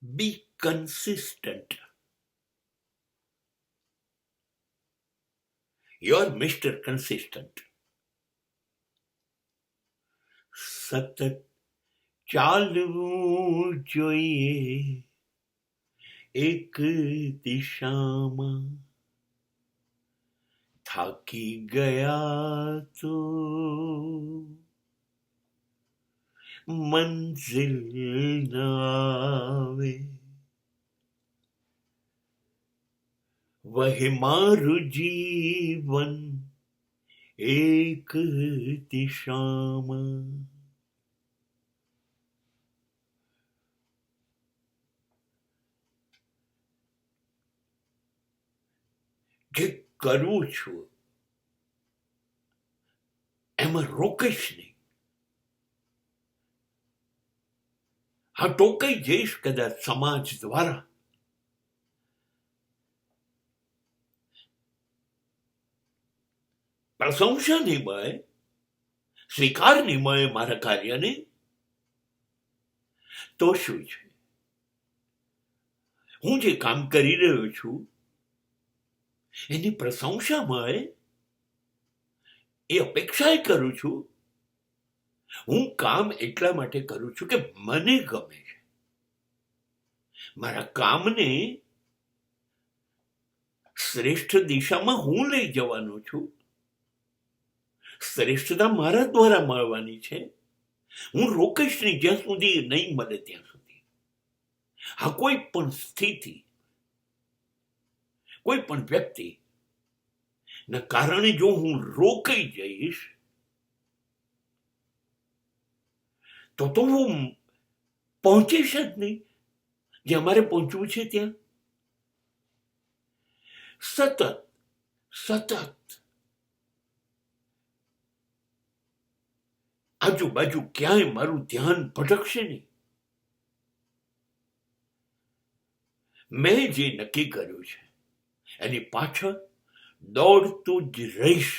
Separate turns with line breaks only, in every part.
Be consistent. You're Mr. Consistent. સતત ચાલવું જોઈએ એક દિશામાં. થાકી ગયા તો મંઝિલ ન આવે. વહે મારું જીવન એક દિશામાં. જે કરું છું એમાં રોકીશ નહીં. હા, ટોકાઈ જઈશ કદાચ સમાજ દ્વારા. પ્રશંસા નહીં મળે, સ્વીકાર નહીં મળે મારા કાર્યને, તો શું છે? હું જે કામ કરી રહ્યો છું એની પ્રશંસા મળે એ અપેક્ષા કરું છું. હું કામ એટલા માટે કરું છું કે મને ગમે છે. મારા કામને શ્રેષ્ઠ દિશામાં હું લઈ જવાનો છું. શ્રેષ્ઠતા મારા દ્વારા મળવાની છે. હું રોકીશ નહીં જ્યાં સુધી નહીં મળે ત્યાં સુધી. હા, કોઈ પણ સ્થિતિ, કોઈ પણ વ્યક્તિ ના કારણે જો હું રોકાઈ જઈશ તો હું પહોંચીશ જ નહીં જ્યાં મારે પહોંચવું છે ત્યાં. સતત સતત આજુબાજુ ક્યાંય મારું ધ્યાન ભટકશે નહીં. મેં જે નક્કી કર્યું છે એની પાછળ દોડતું જ રહીશ.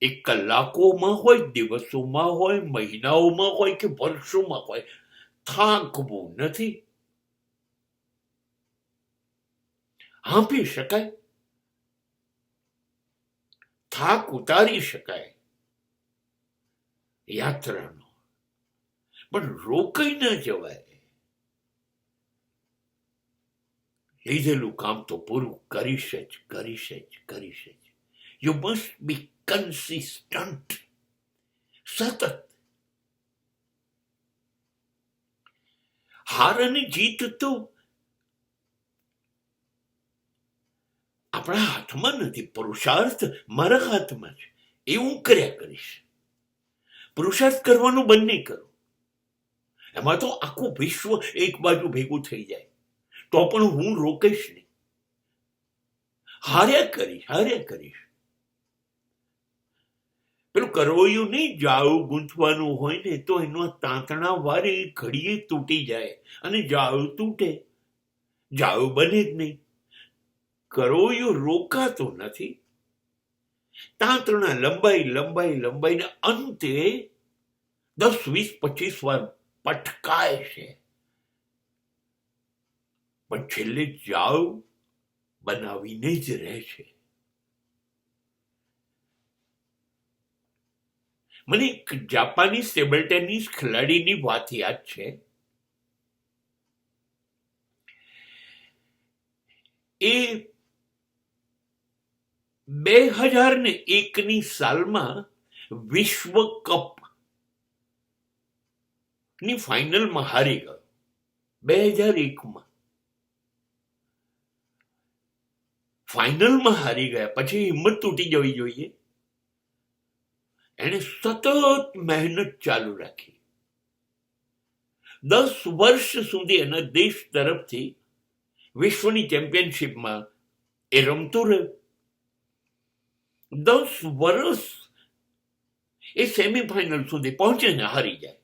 એ કલાકોમાં હોય, દિવસોમાં હોય, મહિનાઓમાં હોય કે વર્ષોમાં હોય, થાકવું નથી. હાંફી શકાય, થાક ઉતારી શકાય યાત્રાનો, પણ રોકાઈ ન જવાય. લીધેલું કામ તો પૂરું કરીશ જ કરીશ જ કરીશ જ. You must be consistent. સતત. હાર અને જીત તો આપણા હાથમાં નથી, પુરુષાર્થ મારા હાથમાં છે. એ હું કર્યા કરીશ. પુરુષાર્થ કરવાનું બંધ નહીં કરું. એમાં તો આખું વિશ્વ એક બાજુ ભેગું થઈ જાય તો પણ હું રોકીશ નહીં. હાર્યા કરીશ. પેલું કરવૈયું નહીં, જાળું ગૂંથવાનું હોય ને તો એનો તાંતણા વારે ઘડીએ તૂટી જાય અને જાળું તૂટે, જાળું બને જ નહીં. કરવૈયું રોકાતો નથી. તાંતણા લંબાઈને અંતે 10, 20, 25 વાર પટકાય છે, પણ છેલ્લે જાળું બનાવીને જ રહે છે. મને એક જાપાની ટેબલ ટેનિસ ખેલાડીની વાત યાદ છે. એ 2001ની સાલમાં વિશ્વ કપ ની ફાઇનલમાં હારી ગયો. 2001માં ફાઇનલમાં હારી ગયા પછી હિંમત તૂટી જવી જોઈએ. એને સતત મહેનત ચાલુ રાખી. 10 વર્ષ સુધી એના દેશ તરફથી વિશ્વની ચેમ્પિયનશિપમાં એ રમતો રહ્યો. 10 વર્ષ એ સેમીફાઇનલ સુધી પહોંચે ને હારી જાય.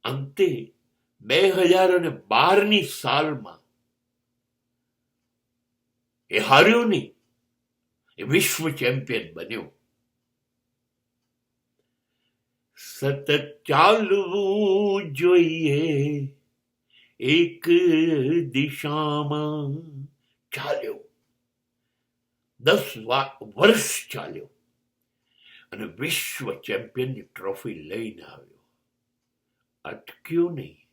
અંતે 2012ની સાલમાં એ હાર્યો નહીં, એ વિશ્વ ચેમ્પિયન બન્યો. સતત ચાલવું જોઈએ એક દિશામાં. ચાલ્યો, 10 વર્ષ ચાલ્યો અને વિશ્વ ચેમ્પિયનની ટ્રોફી લઈને આવ્યો. અટક્યો નહીં.